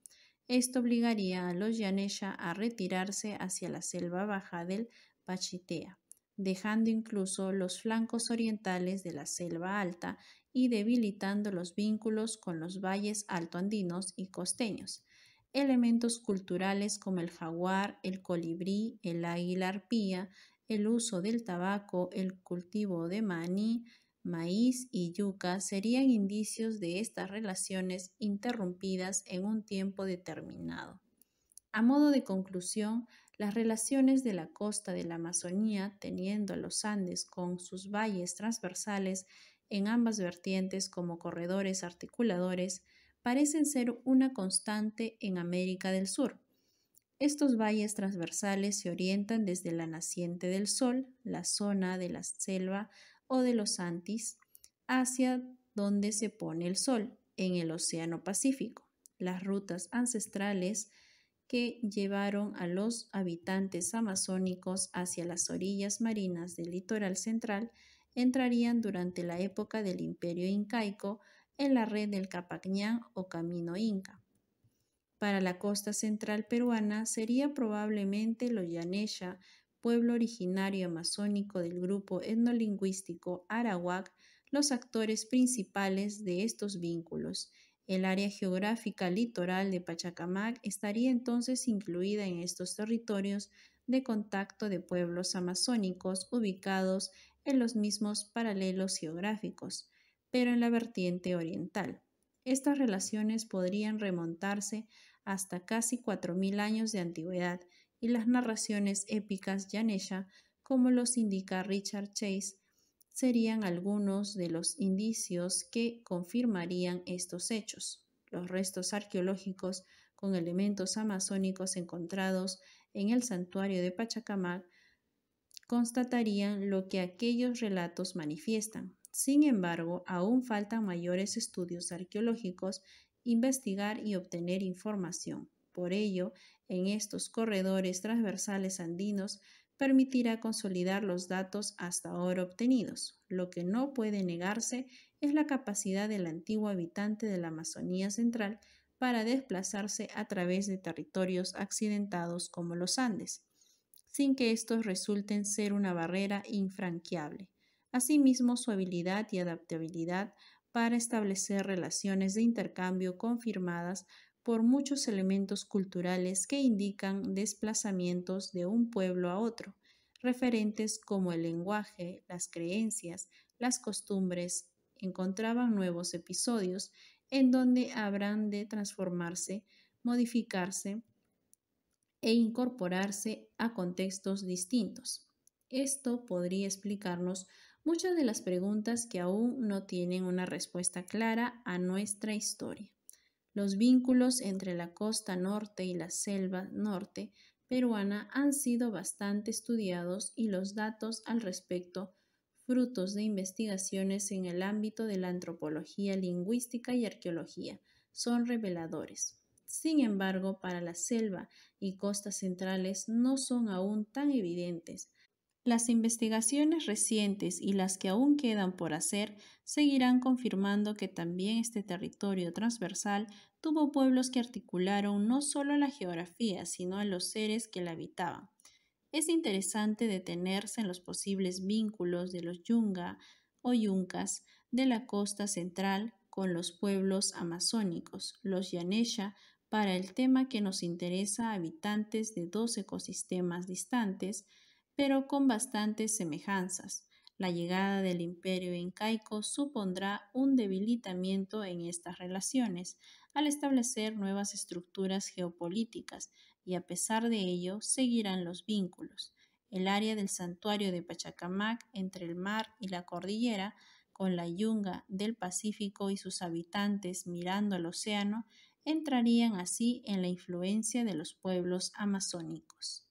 A: Esto obligaría a los yanesha a retirarse hacia la selva baja del Pachitea, dejando incluso los flancos orientales de la selva alta y debilitando los vínculos con los valles altoandinos y costeños. Elementos culturales como el jaguar, el colibrí, el águila arpía, el uso del tabaco, el cultivo de maní, maíz y yuca serían indicios de estas relaciones interrumpidas en un tiempo determinado. A modo de conclusión, las relaciones de la costa de la Amazonía, teniendo a los Andes con sus valles transversales en ambas vertientes como corredores articuladores, parecen ser una constante en América del Sur. Estos valles transversales se orientan desde la naciente del Sol, la zona de la selva o de los Antis, hacia donde se pone el Sol, en el Océano Pacífico. Las rutas ancestrales que llevaron a los habitantes amazónicos hacia las orillas marinas del litoral central entrarían durante la época del Imperio Incaico en la red del Capacñán o Camino Inca. Para la costa central peruana sería probablemente los yanesha, pueblo originario amazónico del grupo etnolingüístico arawak, los actores principales de estos vínculos. El área geográfica litoral de Pachacamac estaría entonces incluida en estos territorios de contacto de pueblos amazónicos ubicados en los mismos paralelos geográficos, pero en la vertiente oriental. Estas relaciones podrían remontarse hasta casi 4.000 años de antigüedad y las narraciones épicas yanesha, como los indica Richard Chase, serían algunos de los indicios que confirmarían estos hechos. Los restos arqueológicos con elementos amazónicos encontrados en el santuario de Pachacamac constatarían lo que aquellos relatos manifiestan. Sin embargo, aún faltan mayores estudios arqueológicos, investigar y obtener información. Por ello, en estos corredores transversales andinos permitirá consolidar los datos hasta ahora obtenidos. Lo que no puede negarse es la capacidad del antiguo habitante de la Amazonía central para desplazarse a través de territorios accidentados como los Andes, sin que estos resulten ser una barrera infranqueable. Asimismo, su habilidad y adaptabilidad para establecer relaciones de intercambio confirmadas por muchos elementos culturales que indican desplazamientos de un pueblo a otro, referentes como el lenguaje, las creencias, las costumbres, encontraban nuevos episodios en donde habrán de transformarse, modificarse e incorporarse a contextos distintos. Esto podría explicarnos muchas de las preguntas que aún no tienen una respuesta clara a nuestra historia. Los vínculos entre la costa norte y la selva norte peruana han sido bastante estudiados y los datos al respecto, frutos de investigaciones en el ámbito de la antropología lingüística y arqueología, son reveladores. Sin embargo, para la selva y costas centrales no son aún tan evidentes. Las investigaciones recientes y las que aún quedan por hacer seguirán confirmando que también este territorio transversal tuvo pueblos que articularon no solo a la geografía, sino a los seres que la habitaban. Es interesante detenerse en los posibles vínculos de los yunga o yuncas de la costa central con los pueblos amazónicos, los yanesha, para el tema que nos interesa, habitantes de dos ecosistemas distantes, pero con bastantes semejanzas. La llegada del imperio incaico supondrá un debilitamiento en estas relaciones, al establecer nuevas estructuras geopolíticas, y a pesar de ello seguirán los vínculos. El área del santuario de Pachacamac entre el mar y la cordillera, con la yunga del Pacífico y sus habitantes mirando al océano, entrarían así en la influencia de los pueblos amazónicos.